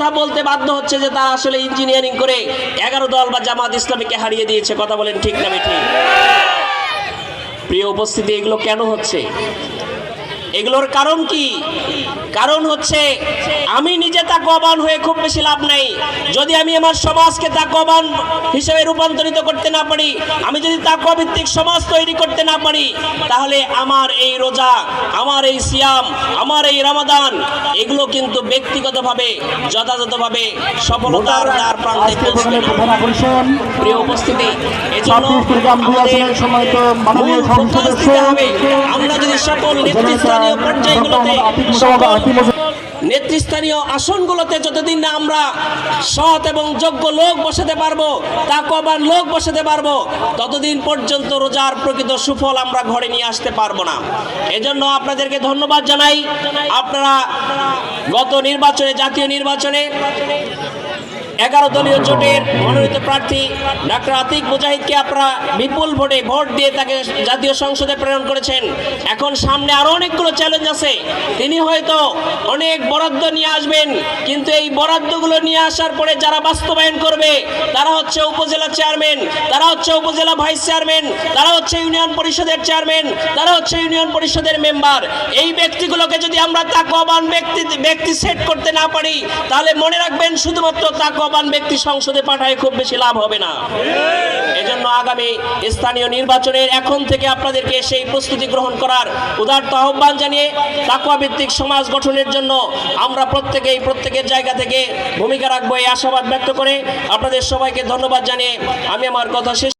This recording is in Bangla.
তারা বলতে বাধ্য হচ্ছে যে তারা আসলে ইঞ্জিনিয়ারিং করে 11 দল বা জামাত ইসলামীকে হারিয়ে দিয়েছে। কথা বলেন ঠিক না ঠিক? প্রিয় উপস্থিতি, এগুলো কেন হচ্ছে? এগুলোর কারণ কি? কারণ হচ্ছে আমি নিজে তাকওয়াবান হয়ে খুব বেশি লাভ নাই যদি আমি আমার সমাজকে তাকওয়াবান হিসেবে রূপান্তরিত করতে না পারি। আমি যদি তাকওয়া ভিত্তিক সমাজ তৈরি করতে না পারি, তাহলে আমার এই রোজা, আমার এই সিয়াম, আমার এই রমাদান এগুলো কিন্তু ব্যক্তিগতভাবে যথাযথভাবে সফলতার দ্বার প্রান্তে পৌঁছবে না। প্রিয় উপস্থিতি, এজন্য আমাদের আমরা যদি সকল নেতৃস্থানীয় পর্যায়গুলোতে, নেতৃস্থানীয় আসনগুলোতে যতদিন না আমরা সৎ এবং যোগ্য লোক বসাতে পারবো, তাকওয়াবান লোক বসাতে পারবো, ততদিন পর্যন্ত রোজার প্রকৃত সুফল আমরা ঘরে নিয়ে আসতে পারবো না। এজন্য আপনাদেরকে ধন্যবাদ জানাই। আপনারা গত নির্বাচনে, জাতীয় নির্বাচনে 11 দলীয় জোটের মনোনীত প্রার্থী ডাক্তার আতিক মুজাহিদকে আপনারা বিপুল ভোটে ভোট দিয়ে তাকে জাতীয় সংসদে প্রেরণ করেছেন। এখন সামনে আরো অনেকগুলো চ্যালেঞ্জ আছে। তিনি হয়তো অনেক বরাদ্দ নিয়ে আসবেন, কিন্তু এই বরাদ্দগুলো নিয়ে আসার পরে যারা বাস্তবায়ন করবে তারা হচ্ছে উপজেলা চেয়ারম্যান, তারা হচ্ছে উপজেলা ভাইস চেয়ারম্যান, তারা হচ্ছে ইউনিয়ন পরিষদের চেয়ারম্যান, তারা হচ্ছে ইউনিয়ন পরিষদের মেম্বার। এই ব্যক্তিগুলোকে যদি আমরা তাকওয়াবান ব্যক্তি সেট করতে না পারি, তাহলে মনে রাখবেন শুধুমাত্র তাকওয়াবান ব্যক্তি সংসদে পাঠায় খুব বেশি লাভ হবে না। এজন্য আগামী স্থানীয় নির্বাচনের এখন থেকে আপনাদেরকে সেই প্রস্তুতি গ্রহণ করার উদারত আহ্বান জানিয়ে তাকওয়া ভিত্তিক সমাজ গঠনের জন্য আমরা প্রত্যেকের জায়গা থেকে ভূমিকা রাখবো এই আশাবাদ ব্যক্ত করে আপনাদের সবাইকে ধন্যবাদ জানিয়ে আমি আমার কথা শেষ